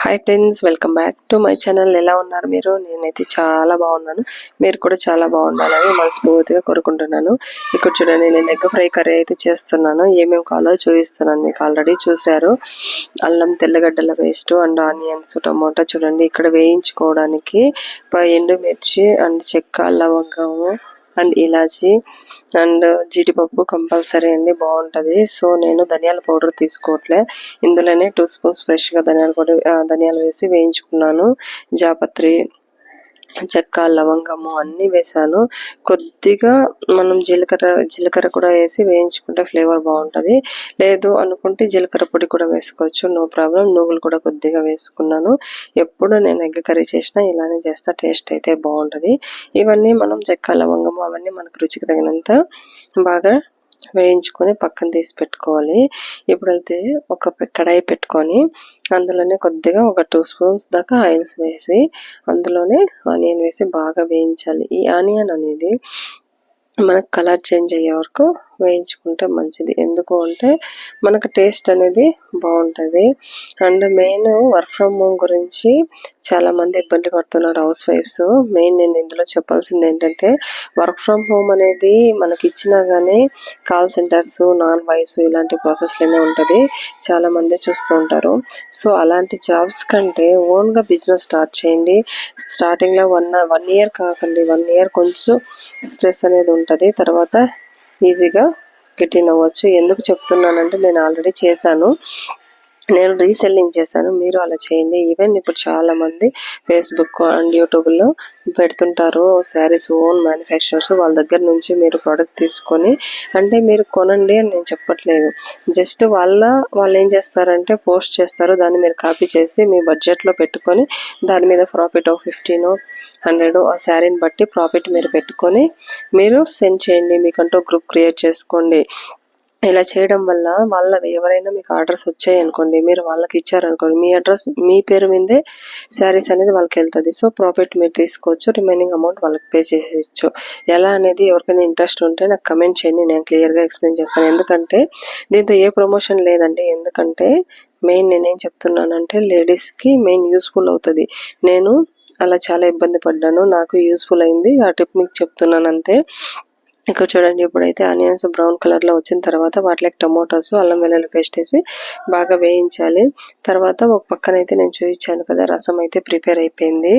Hi friends, welcome back to my channel. ఎలా ఉన్నారు మీరు? నేనైతే చాలా బాగున్నాను. మీరు కూడా చాలా బాగుండాలని మనస్ఫూర్తిగా కోరుకుంటున్నాను. ఇక్కడ చూడండి, నేను ఎగ్ ఫ్రై కర్రీ అయితే చేస్తున్నాను. ఏమేమి కావాలో చూపిస్తున్నాను. మీకు ఆల్రెడీ చూశారు. అల్లం, తెల్లగడ్డల పేస్ట్ అండ్ ఆనియన్స్, టమోటా చూడండి. ఇక్కడ వేయించుకోవడానికి ఎండుమిర్చి అండ్ చెక్క, లవంగము అండ్ ఇలాచి అండ్ జీడిపప్పు కంపల్సరీ అండి, బాగుంటుంది. సో నేను ధనియాల పౌడర్ తీసుకోవట్లే, ఇందులోనే 2 స్పూన్స్ ఫ్రెష్గా ధనియాలు వేసి వేయించుకున్నాను. జాపత్రి, చెక్క, లవంగము అన్నీ వేసాను. కొద్దిగా మనం జీలకర్ర కూడా వేసి వేయించుకుంటే ఫ్లేవర్ బాగుంటుంది. లేదు అనుకుంటే జీలకర్ర పొడి కూడా వేసుకోవచ్చు, నో ప్రాబ్లం. నువ్వులు కూడా కొద్దిగా వేసుకున్నాను. ఎప్పుడు నేను ఎగ్ కర్రీ చేసినా ఇలానే చేస్తా, టేస్ట్ అయితే బాగుంటుంది. ఇవన్నీ మనం చెక్క, లవంగము అవన్నీ మనకు రుచికి తగినంత బాగా వేయించుకొని పక్కన తీసి పెట్టుకోవాలి. ఇప్పుడైతే ఒక కడాయి పెట్టుకొని అందులోనే కొద్దిగా ఒక 2 స్పూన్స్ దాకా ఆయిల్స్ వేసి అందులోనే ఆనియన్ వేసి బాగా వేయించాలి. ఈ ఆనియన్ అనేది మనకు కలర్ చేంజ్ అయ్యే వరకు వేయించుకుంటే మంచిది. ఎందుకు అంటే మనకు టేస్ట్ అనేది బాగుంటుంది. And main work from home గురించి చాలామంది ఇబ్బంది పడుతున్నారు హౌస్ వైఫ్స్. మెయిన్ నేను ఇందులో చెప్పాల్సింది ఏంటంటే, వర్క్ ఫ్రమ్ హోమ్ అనేది మనకి ఇచ్చినా కానీ కాల్ సెంటర్స్, నాన్ వాయిస్ ఇలాంటి ప్రాసెస్లోనే ఉంటుంది. చాలామంది చూస్తూ ఉంటారు. సో అలాంటి జాబ్స్ కంటే ఓన్గా బిజినెస్ స్టార్ట్ చేయండి. స్టార్టింగ్లో వన్ ఇయర్ కాకండి, 1 ఇయర్ కొంచెం స్ట్రెస్ అనేది ఉంటుంది, తర్వాత ఈజీగా గెట్ ఇన్ అవ్వచ్చు. ఎందుకు చెప్తున్నానంటే, నేను ఆల్రెడీ చేశాను. నేను రీసెల్లింగ్ చేశాను, మీరు అలా చేయండి. ఈవెన్ ఇప్పుడు చాలామంది ఫేస్బుక్ అండ్ యూట్యూబ్లో పెడుతుంటారు శారీస్ ఓన్ మ్యానుఫ్యాక్చరర్స్. వాళ్ళ దగ్గర నుంచి మీరు ప్రోడక్ట్ తీసుకొని, అంటే మీరు కొనండి అని నేను చెప్పట్లేదు, జస్ట్ వాళ్ళు ఏం చేస్తారంటే పోస్ట్ చేస్తారు, దాన్ని మీరు కాపీ చేసి మీ బడ్జెట్లో పెట్టుకొని దాని మీద ప్రాఫిట్ ఒక 15-100 ఆ శారీని బట్టి ప్రాఫిట్ మీరు పెట్టుకొని మీరు సెండ్ చేయండి. మీకంటూ గ్రూప్ క్రియేట్ చేసుకోండి. ఇలా చేయడం వల్ల ఎవరైనా మీకు ఆర్డర్స్ వచ్చాయి అనుకోండి, మీరు వాళ్ళకి ఇచ్చారనుకోండి, మీ అడ్రస్ మీ పేరు మీదే శారీస్ అనేది వాళ్ళకి వెళ్తుంది. సో ప్రాఫిట్ మీరు తీసుకోవచ్చు, రిమైనింగ్ అమౌంట్ వాళ్ళకి పే చేసేయచ్చు. ఎలా అనేది ఎవరికైనా ఇంట్రెస్ట్ ఉంటే నాకు కమెంట్ చేయండి, నేను క్లియర్గా ఎక్స్ప్లెయిన్ చేస్తాను. ఎందుకంటే దీంతో ఏ ప్రమోషన్ లేదండి. ఎందుకంటే మెయిన్ నేనేం చెప్తున్నానంటే, లేడీస్కి మెయిన్ యూస్ఫుల్ అవుతుంది. నేను అలా చాలా ఇబ్బంది పడ్డాను, నాకు యూస్ఫుల్ అయింది. ఆ టిప్ మీకు చెప్తున్నాను అంతే. ఇక్కడ చూడండి, ఇప్పుడైతే ఆనియన్స్ బ్రౌన్ కలర్లో వచ్చిన తర్వాత వాటిలోకి టమోటాస్, అల్లం వెల్లుల్లి పేస్ట్ వేసి బాగా వేయించాలి. తర్వాత ఒక పక్కన అయితే నేను చూపించాను కదా, రసం అయితే ప్రిపేర్ అయిపోయింది.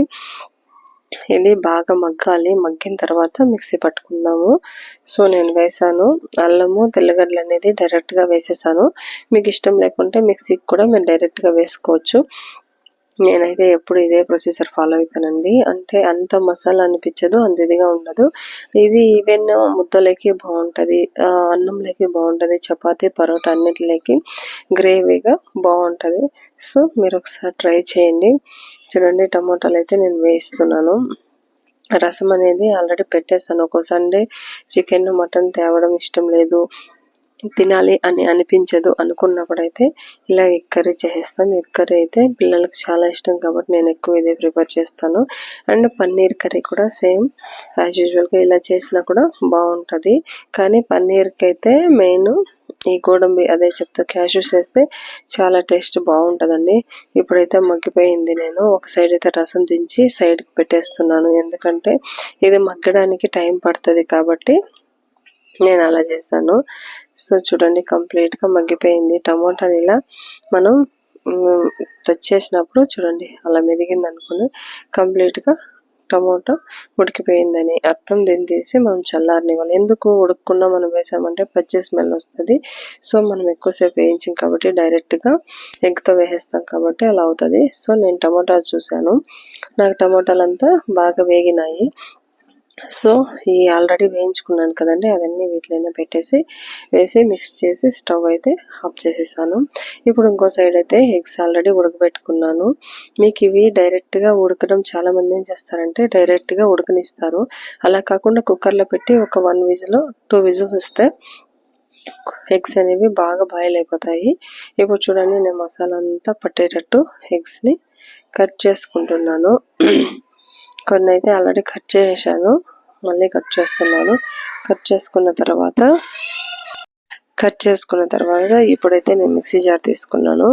ఇది బాగా మగ్గాలి. మగ్గిన తర్వాత మిక్సీ పట్టుకుందాము. సో నేను వేసాను అల్లము, తెల్లగడ్డలు అనేది డైరెక్ట్గా వేసేసాను. మీకు ఇష్టం లేకుంటే మిక్సీకి కూడా మీరు డైరెక్ట్గా వేసుకోవచ్చు. నేనైతే ఎప్పుడు ఇదే ప్రొసీజర్ ఫాలో అవుతానండి. అంటే అంత మసాలా అనిపించదు, అంత ఇదిగా ఉండదు. ఇది ఈవెన్ ముద్దలోకి బాగుంటుంది, అన్నంలోకి బాగుంటుంది, చపాతీ, పరోటా అన్నిటిలోకి గ్రేవీగా బాగుంటుంది. సో మీరు ఒకసారి ట్రై చేయండి. చూడండి, టమోటాలు అయితే నేను వేయిస్తున్నాను. రసం అనేది ఆల్రెడీ పెట్టేస్తాను. ఒక సండే చికెన్, మటన్ తేవడం ఇష్టం లేదు, తినాలి అని అనిపించదు అనుకున్నప్పుడైతే ఇలా ఎగ్ కర్రీ చేస్తాను. ఎగ్ కర్రీ అయితే పిల్లలకి చాలా ఇష్టం కాబట్టి నేను ఎక్కువ ఇదే ప్రిపేర్ చేస్తాను. అండ్ పన్నీర్ కర్రీ కూడా సేమ్ యాజ్ యూజువల్గా ఇలా చేసినా కూడా బాగుంటుంది. కానీ పన్నీర్కి అయితే మెయిన్ ఈ గోడంబి అదే చెప్తా, క్యాష్యూస్ వేస్తే చాలా టేస్ట్ బాగుంటుందండి. ఇప్పుడైతే మగ్గిపోయింది. నేను ఒక సైడ్ అయితే రసం దించి సైడ్కి పెట్టేస్తున్నాను, ఎందుకంటే ఇది మగ్గడానికి టైం పడుతుంది కాబట్టి నేను అలా చేశాను. సో చూడండి, కంప్లీట్గా మగ్గిపోయింది. టమోటాని ఇలా మనం టచ్ చేసినప్పుడు చూడండి అలా మెదిగింది అనుకుని కంప్లీట్గా టమోటా ఉడికిపోయిందని అర్థం. దీన్ని తీసి మనం చల్లారనివ్వాలి. ఎందుకు ఉడకకుండా మనం వేసామంటే పచ్చి స్మెల్ వస్తుంది. సో మనం ఎక్కువసేపు వేయించాం కాబట్టి డైరెక్ట్గా ఎగ్తో వేసేస్తాం కాబట్టి అలా అవుతుంది. సో నేను టమోటాలు చూశాను, నాకు టమోటాలు అంతా బాగా వేగినాయి. సో ఈ ఆల్రెడీ వేయించుకున్నాను కదండి, అదన్నీ వీటిలోనే పెట్టేసి వేసి మిక్స్ చేసి స్టవ్ అయితే ఆఫ్ చేసేసాను. ఇప్పుడు ఇంకో సైడ్ అయితే ఎగ్స్ ఆల్రెడీ ఉడకబెట్టుకున్నాను. మీకు ఇవి డైరెక్ట్గా ఉడకడం చాలామంది ఏం చేస్తారంటే డైరెక్ట్గా ఉడకనిస్తారు. అలా కాకుండా కుక్కర్లో పెట్టి ఒక 1 విజిల్ 2 విజిల్స్ ఇస్తే ఎగ్స్ అనేవి బాగా బాయిల్ అయిపోతాయి. ఇప్పుడు చూడండి, నేను మసాలా అంతా పట్టేటట్టు ఎగ్స్ని కట్ చేసుకుంటున్నాను. కొన్ని అయితే ఆల్రెడీ కట్ చేసేసాను, మళ్ళీ కట్ చేస్తున్నాను. కట్ చేసుకున్న తర్వాత కట్ చేసుకున్న తర్వాత ఇప్పుడైతే నేను మిక్సీ జార్ తీసుకున్నాను.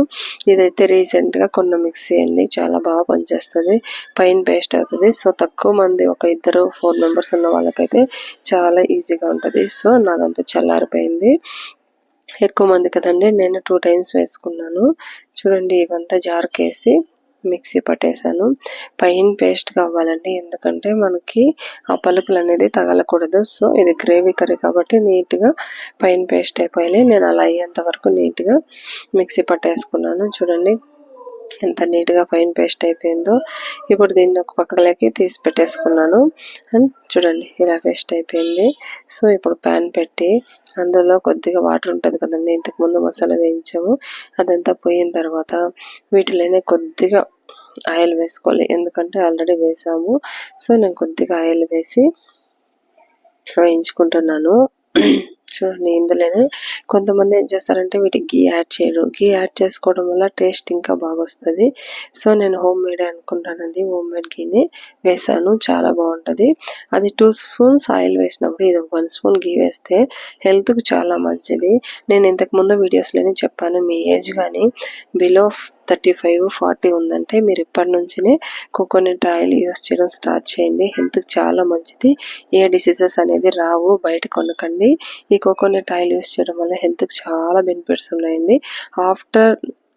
ఇదైతే రీసెంట్గా కొన్న మిక్సీ అండి, చాలా బాగా పనిచేస్తుంది, పైన పేస్ట్ అవుతుంది. సో తక్కువ మంది, ఒక 2-4 మెంబర్స్ ఉన్న వాళ్ళకైతే చాలా ఈజీగా ఉంటుంది. సో నాదంతా చల్లారిపోయింది. ఎక్కువ మంది కదండి, నేను 2 టైమ్స్ వేసుకున్నాను. చూడండి, ఇవంతా జార్కేసి మిక్సీ పట్టేశాను. పైన పేస్ట్ కావాలండి, ఎందుకంటే మనకి ఆ పలుకులు అనేది తగలకూడదు. సో ఇది గ్రేవీ కర్రీ కాబట్టి నీట్గా పైన పేస్ట్ అయిపోయాలి. నేను అలా అయ్యేంత వరకు నీట్గా మిక్సీ పట్టేసుకున్నాను. చూడండి ఎంత నీట్గా ఫైన్ పేస్ట్ అయిపోయిందో. ఇప్పుడు దీన్ని ఒక పక్కలోకి తీసి పెట్టేసుకున్నాను. అండ్ చూడండి ఇలా పేస్ట్ అయిపోయింది. సో ఇప్పుడు ప్యాన్ పెట్టి అందులో కొద్దిగా వాటర్ ఉంటుంది కదండి, ఇంతకుముందు మసాలా వేయించాము, అదంతా పోయిన తర్వాత వీటిలోనే కొద్దిగా ఆయిల్ వేసుకోవాలి, ఎందుకంటే ఆల్రెడీ వేసాము. సో నేను కొద్దిగా ఆయిల్ వేసి వేయించుకుంటున్నాను. చూడండి, ఇందులోనే కొంతమంది ఏం చేస్తారంటే వీటికి గీ యాడ్ చేయరు. గీ యాడ్ చేసుకోవడం వల్ల టేస్ట్ ఇంకా బాగా వస్తుంది. సో నేను హోమ్ మేడ్ అనుకుంటానండి, హోమ్ మేడ్ గీని వేసాను, చాలా బాగుంటుంది. అది 2 స్పూన్స్ ఆయిల్ వేసినప్పుడు ఇది 1 స్పూన్ గీ వేస్తే హెల్త్కి చాలా మంచిది. నేను ఇంతకు ముందు వీడియోస్లోనే చెప్పాను, మీ ఏజ్ కానీ బిలో 35-40 ఉందంటే మీరు ఇప్పటి నుంచినే కోకోనట్ ఆయిల్ యూస్ చేయడం స్టార్ట్ చేయండి. హెల్త్కి చాలా మంచిది, ఏ డిసీజెస్ అనేది రావు. బయట కొనకండి, ఈ కోకోనట్ ఆయిల్ యూస్ చేయడం వల్ల హెల్త్కి చాలా బెనిఫిట్స్ ఉన్నాయండి.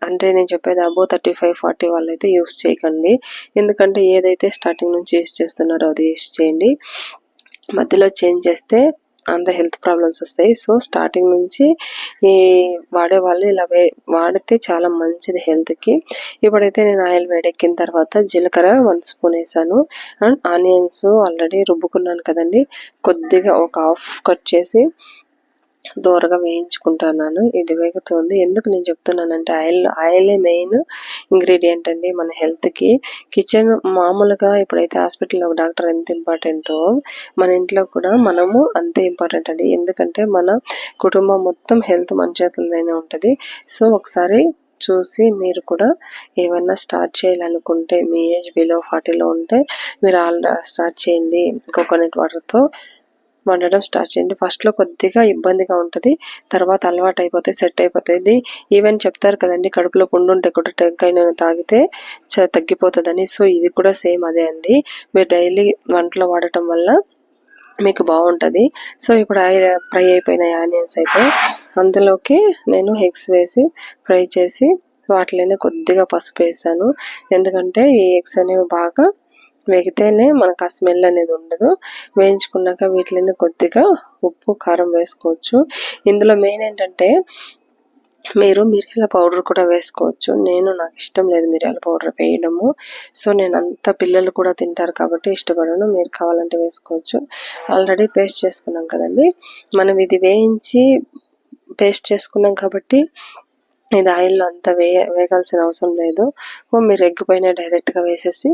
అంటే నేను చెప్పేది అబోవ్ 35-40 వాళ్ళైతే యూస్ చేయకండి, ఎందుకంటే ఏదైతే స్టార్టింగ్ నుంచి యూస్ చేస్తున్నారో అది యూస్ చేయండి. మధ్యలో చేంజ్ చేస్తే అంత హెల్త్ ప్రాబ్లమ్స్ వస్తాయి. సో స్టార్టింగ్ నుంచి ఈ వాడేవాళ్ళు ఇలా వాడితే చాలా మంచిది హెల్త్కి. ఇప్పుడైతే నేను ఆయిల్ వేడెక్కిన తర్వాత జీలకర్ర 1 స్పూన్ వేసాను. అండ్ ఆనియన్స్ ఆల్రెడీ రుబ్బుకున్నాను కదండి, కొద్దిగా ఒక హాఫ్ కట్ చేసి దూరగా వేయించుకుంటున్నాను. ఇది వేగుతుంది. ఎందుకు నేను చెప్తున్నానంటే ఆయిలే మెయిన్ ఇంగ్రీడియంట్ అండి మన హెల్త్కి. కిచెన్ మామూలుగా ఇప్పుడైతే హాస్పిటల్లో డాక్టర్ ఎంత ఇంపార్టెంటో మన ఇంట్లో కూడా మనము అంతే ఇంపార్టెంట్ అండి, ఎందుకంటే మన కుటుంబం మొత్తం హెల్త్ మన చేతుల్లోనే ఉంటుంది. సో ఒకసారి చూసి మీరు కూడా ఏమన్నా స్టార్ట్ చేయాలనుకుంటే, మీ ఏజ్ బిలో 40లో ఉంటే మీరు స్టార్ట్ చేయండి. కోకోనట్ వాటర్తో వండడం స్టార్ట్ చేయండి. ఫస్ట్లో కొద్దిగా ఇబ్బందిగా ఉంటుంది, తర్వాత అలవాటు అయిపోతే సెట్ అయిపోతుంది. ఈవెన్ చెప్తారు కదండి, కడుపులో పుండు ఉంటే కూడా టెంకాయ నూనె తాగితే తగ్గిపోతుందని. సో ఇది కూడా సేమ్ అదే అండి, మీరు డైలీ వంటలో వాడటం వల్ల మీకు బాగుంటుంది. సో ఇప్పుడు ఫ్రై అయిపోయిన ఆనియన్స్ అయితే అందులోకి నేను ఎగ్స్ వేసి ఫ్రై చేసి వాటిలోనే కొద్దిగా పసుపు వేసాను, ఎందుకంటే ఈ ఎగ్స్ అనేవి బాగా వేగితేనే మనకు ఆ స్మెల్ అనేది ఉండదు. వేయించుకున్నాక వీటిని కొద్దిగా ఉప్పు కారం వేసుకోవచ్చు. ఇందులో మెయిన్ ఏంటంటే మీరు మిరియాల పౌడర్ కూడా వేసుకోవచ్చు. నాకు ఇష్టం లేదు మిరియాల పౌడర్ వేయడము. సో నేను అంత పిల్లలు కూడా తింటారు కాబట్టి ఇష్టపడను, మీరు కావాలంటే వేసుకోవచ్చు. ఆల్రెడీ పేస్ట్ చేసుకున్నాం కదండి, మనం ఇది వేయించి పేస్ట్ చేసుకున్నాం కాబట్టి ఇది ఆయిల్లో అంతా వేగాల్సిన అవసరం లేదు. మీరు ఎగ్ పైన డైరెక్ట్గా వేసేసి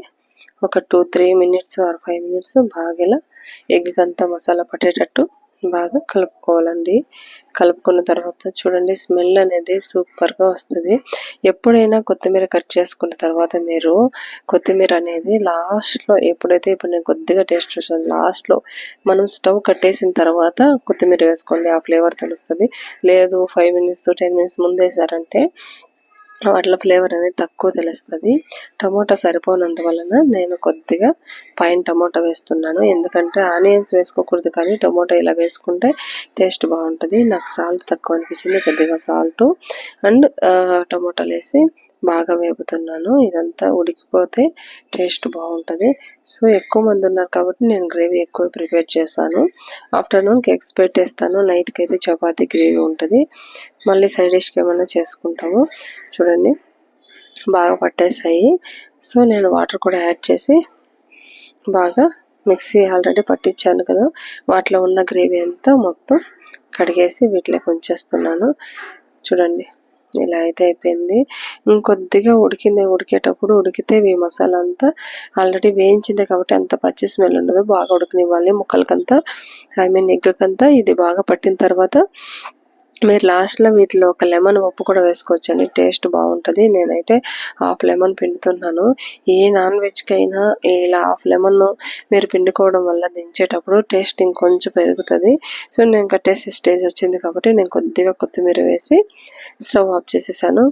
ఒక 2-3 మినిట్స్ ఆర్ 5 మినిట్స్ బాగా ఇలా ఎగ్కి అంతా మసాలా పట్టేటట్టు బాగా కలుపుకోవాలండి. కలుపుకున్న తర్వాత చూడండి, స్మెల్ అనేది సూపర్గా వస్తుంది. ఎప్పుడైనా కొత్తిమీర కట్ చేసుకున్న తర్వాత మీరు కొత్తిమీర అనేది లాస్ట్లో, ఇప్పుడు నేను కొద్దిగా టేస్ట్ చూసాను, లాస్ట్లో మనం స్టవ్ కట్టేసిన తర్వాత కొత్తిమీర వేసుకోండి, ఆ ఫ్లేవర్ తెలుస్తుంది. లేదు 5 మినిట్స్ 10 మినిట్స్ ముందు వేసారంటే వాటిలో ఫ్లేవర్ అనేది తక్కువ తెలుస్తుంది. టమోటా సరిపోనందువలన నేను కొద్దిగా పైన టమోటా వేస్తున్నాను, ఎందుకంటే ఆనియన్స్ వేసుకోకూడదు కానీ టమోటా ఇలా వేసుకుంటే టేస్ట్ బాగుంటుంది. నాకు సాల్ట్ తక్కువ అనిపించింది, కొద్దిగా సాల్ట్ అండ్ టమోటాలు వేసి బాగా వేపుతున్నాను. ఇదంతా ఉడికిపోతే టేస్ట్ బాగుంటుంది. సో ఎక్కువ మంది ఉన్నారు కాబట్టి నేను గ్రేవీ ఎక్కువ ప్రిపేర్ చేశాను. ఆఫ్టర్నూన్కి ఎగ్స్ పెట్టేస్తాను, నైట్కి అయితే చపాతీ గ్రేవీ ఉంటుంది, మళ్ళీ సైడ్ డిష్కి ఏమైనా చేసుకుంటాము. చూడండి బాగా పట్టేసాయి. సో నేను వాటర్ కూడా యాడ్ చేసి బాగా మిక్సీ ఆల్రెడీ పట్టించాను కదా, వాటిలో ఉన్న గ్రేవీ అంతా మొత్తం కడిగేసి వీటిలోకి ఉంచేస్తున్నాను. చూడండి ఇలా అయితే అయిపోయింది. ఇంకొద్దిగా ఉడికేటప్పుడు ఉడికితే ఈ మసాలా అంతా ఆల్రెడీ వేయించిందే కాబట్టి అంత పచ్చి స్మెల్ ఉండదు, బాగా ఉడకనివ్వాలి. ముక్కలకంతా ఎగ్కంతా ఇది బాగా పట్టిన తర్వాత మీరు లాస్ట్లో వీటిలో ఒక లెమన్ ఉప్పు కూడా వేసుకోవచ్చండి, టేస్ట్ బాగుంటుంది. నేనైతే హాఫ్ లెమన్ పిండుతున్నాను. ఏ నాన్ వెజ్కైనా ఇలా హాఫ్ లెమన్ మీరు పిండుకోవడం వల్ల దించేటప్పుడు టేస్ట్ ఇంకొంచెం పెరుగుతుంది. సో నేను కట్టేసే స్టేజ్ వచ్చింది కాబట్టి నేను కొద్దిగా కొత్తిమీర వేసి స్టవ్ ఆఫ్ చేసేసాను.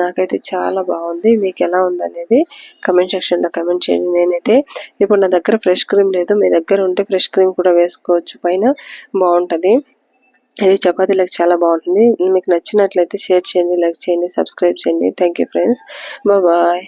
నాకైతే చాలా బాగుంది. మీకు ఎలా ఉందనేది కమెంట్ సెక్షన్లో కమెంట్ చేయండి. నేనైతే ఇప్పుడు నా దగ్గర ఫ్రెష్ క్రీమ్ లేదు, మీ దగ్గర ఉంటే ఫ్రెష్ క్రీమ్ కూడా వేసుకోవచ్చు, పైన బాగుంటుంది. ఇది చపాతీలకు చాలా బాగుంటుంది. మీకు నచ్చినట్లయితే షేర్ చేయండి, లైక్ చేయండి, సబ్స్క్రైబ్ చేయండి. Thank you friends, bye.